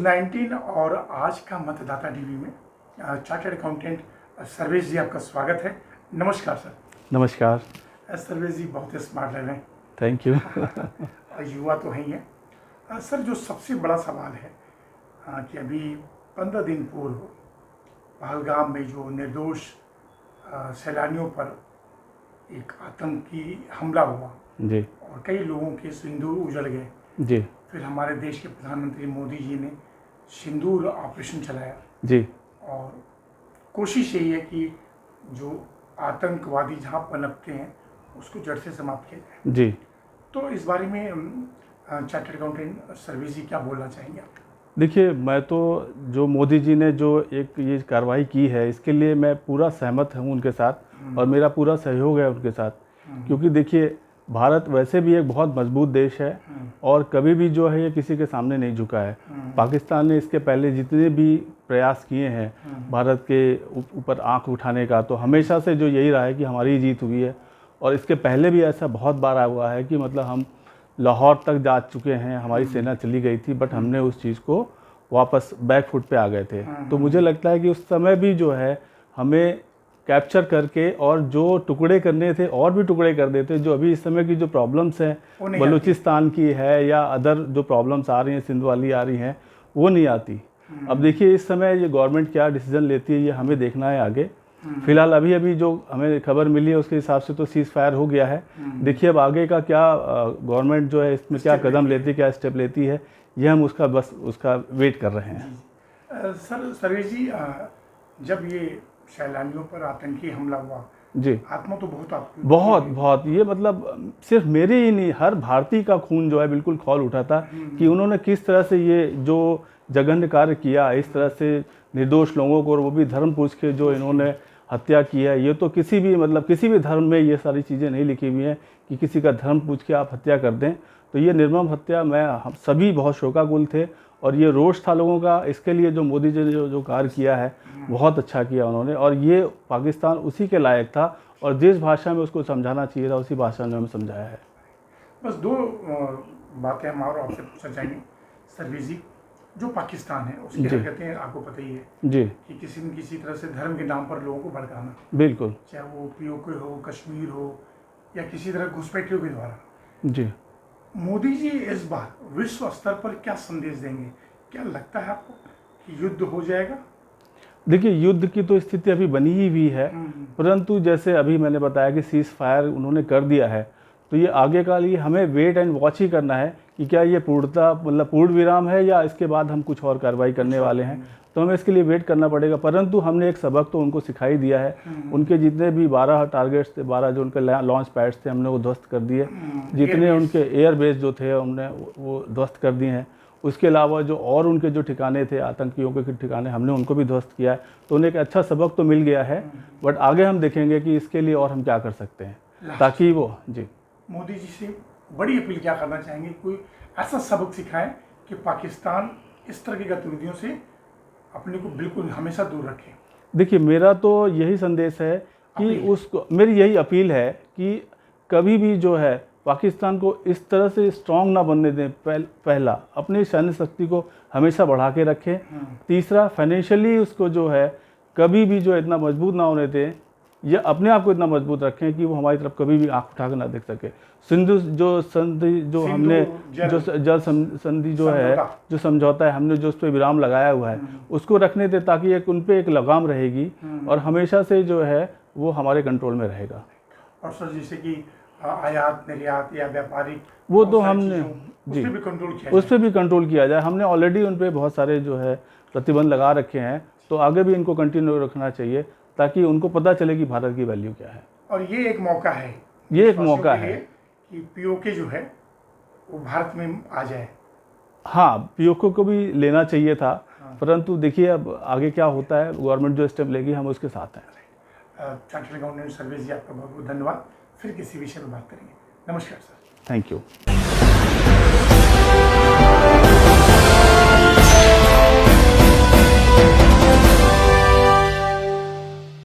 News 19 और आज का मतदाता टीवी में चार्टर्ड अकाउंटेंट सर्वेश जी आपका स्वागत है। नमस्कार सर। नमस्कार। सर्वेश जी बहुत स्मार्ट लग रहे हैं। Thank you. युवा तो है ही है। सर जो सबसे बड़ा सवाल है कि अभी 15 दिन पूर्व पहलगाम में जो निर्दोष सैलानियों पर एक आतंकी हमला हुआ जी और कई लोगों के सिंदूर उजड़ गए जी फिर हमारे देश के प्रधानमंत्री मोदी जी ने सिंदूर ऑपरेशन चलाया जी और कोशिश यही है कि जो आतंकवादी जहाँ पनपते हैं उसको जड़ से समाप्त किया जाए। जी तो इस बारे में चार्टर्ड अकाउंटेंट सर्वेश जी क्या बोलना चाहेंगे आप? देखिए, मैं तो जो मोदी जी ने जो एक ये कार्रवाई की है इसके लिए मैं पूरा सहमत हूँ उनके साथ और मेरा पूरा सहयोग है उनके साथ, क्योंकि देखिए भारत वैसे भी एक बहुत मजबूत देश है और कभी भी जो है ये किसी के सामने नहीं झुका है। पाकिस्तान ने इसके पहले जितने भी प्रयास किए हैं भारत के ऊपर आंख उठाने का, तो हमेशा से जो यही रहा है कि हमारी जीत हुई है। और इसके पहले भी ऐसा बहुत बार हुआ है कि मतलब हम लाहौर तक जा चुके हैं, हमारी सेना चली गई थी, बट हमने उस चीज़ को वापस बैक फुट पे आ गए थे। तो मुझे लगता है कि उस समय भी जो है हमें कैप्चर करके और जो टुकड़े करने थे और भी टुकड़े कर देते। जो अभी इस समय की जो प्रॉब्लम्स हैं बलूचिस्तान की है या अदर जो प्रॉब्लम्स आ रही हैं, सिंध वाली आ रही हैं, वो नहीं आती। अब देखिए इस समय ये गवर्नमेंट क्या डिसीजन लेती है ये हमें देखना है आगे। फिलहाल अभी जो हमें खबर मिली है उसके हिसाब से तो सीज फायर हो गया है। देखिए अब आगे का क्या गवर्नमेंट जो है इसमें क्या कदम लेती है, क्या स्टेप लेती है, ये हम उसका वेट कर रहे हैं। सर सर्वेश जी, जब ये सैलानियों पर आतंकी हमला हुआ जी, आत्मा तो बहुत ये मतलब सिर्फ मेरे ही नहीं, हर भारतीय का खून जो है बिल्कुल खौल उठा था कि उन्होंने किस तरह से ये जो जघन्य कार्य किया, इस तरह से निर्दोष लोगों को और वो भी धर्म पूछ के जो इन्होंने हत्या की है। ये तो किसी भी धर्म में ये सारी चीज़ें नहीं लिखी हुई हैं कि किसी का धर्म पूछ के आप हत्या कर दें। तो ये निर्मम हत्या, हम सभी बहुत शोकाकुल थे और ये रोष था लोगों का। इसके लिए जो मोदी जी ने जो कार्य किया है बहुत अच्छा किया उन्होंने, और ये पाकिस्तान उसी के लायक था और जिस भाषा में उसको समझाना चाहिए था उसी भाषा में हमें समझाया है। बस दो बातें हम और आपसे पूछना चाहेंगे सर्वेश जी। जो पाकिस्तान है उसकी हरकतें आपको पता ही है जी कि किसी न किसी तरह से धर्म के नाम पर लोगों को भड़काना, बिल्कुल, चाहे वो पीओके हो, कश्मीर हो या किसी तरह घुसपैठियों के द्वारा। जी मोदी जी इस बार विश्व स्तर पर क्या संदेश देंगे? क्या लगता है आपको कि युद्ध हो जाएगा? देखिए युद्ध की तो स्थिति अभी बनी ही हुई है, परंतु जैसे अभी मैंने बताया कि सीज फायर उन्होंने कर दिया है, तो ये आगे का लिए हमें वेट एंड वॉच ही करना है कि क्या ये पूर्ण विराम है या इसके बाद हम कुछ और कार्रवाई करने वाले हैं। तो हमें इसके लिए वेट करना पड़ेगा। परंतु हमने एक सबक तो उनको सिखाई दिया है। उनके जितने भी 12 टारगेट्स थे, 12 जो उनके लॉन्च पैड्स थे, हमने वो ध्वस्त कर दिए। जितने उनके एयर बेस जो थे हमने वो ध्वस्त कर दिए हैं। उसके अलावा जो और उनके जो ठिकाने थे, आतंकियों के ठिकाने, हमने उनको भी ध्वस्त किया है। तो उन्हें एक अच्छा सबक तो मिल गया है, बट आगे हम देखेंगे कि इसके लिए और हम क्या कर सकते हैं ताकि वो जी मोदी जी से बड़ी अपील क्या करना चाहेंगे? कोई ऐसा सबक सिखाएं कि पाकिस्तान इस तरह की गतिविधियों से अपने को बिल्कुल हमेशा दूर रखे। देखिए मेरा तो यही संदेश है कि मेरी यही अपील है कि कभी भी जो है पाकिस्तान को इस तरह से स्ट्रांग ना बनने दें। पहला अपनी सैन्य शक्ति को हमेशा बढ़ा के रखें। तीसरा फाइनेंशियली उसको जो है कभी भी जो इतना मजबूत ना होने दें, या अपने आप को इतना मजबूत रखें कि वो हमारी तरफ कभी भी आंख उठा कर ना देख सके। सिंधु संधि जो हमने जो जल संधि जो है, जो समझौता है, हमने जो उस पर विराम लगाया हुआ है उसको रखने दे, ताकि एक उन पर एक लगाम रहेगी और हमेशा से जो है वो हमारे कंट्रोल में रहेगा। और सर जैसे कि आयात निर्यात या व्यापारिक, वो तो हमने जी उस पर भी कंट्रोल किया जाए। हमने ऑलरेडी उन पर बहुत सारे जो है प्रतिबंध लगा रखे हैं, तो आगे भी इनको कंटिन्यू रखना चाहिए ताकि उनको पता चले कि भारत की वैल्यू क्या है। और ये एक मौका है, कि पीओके जो है वो भारत में आ जाए। हाँ, पीओके को भी लेना चाहिए था, परंतु देखिए अब आगे क्या होता है, गवर्नमेंट जो स्टेप लेगी हम उसके साथ हैं। चार्टर्ड अकाउंटेंट सर्वेश जी आपका बहुत बहुत धन्यवाद। फिर किसी विषय में बात करेंगे। नमस्कार सर। Thank you.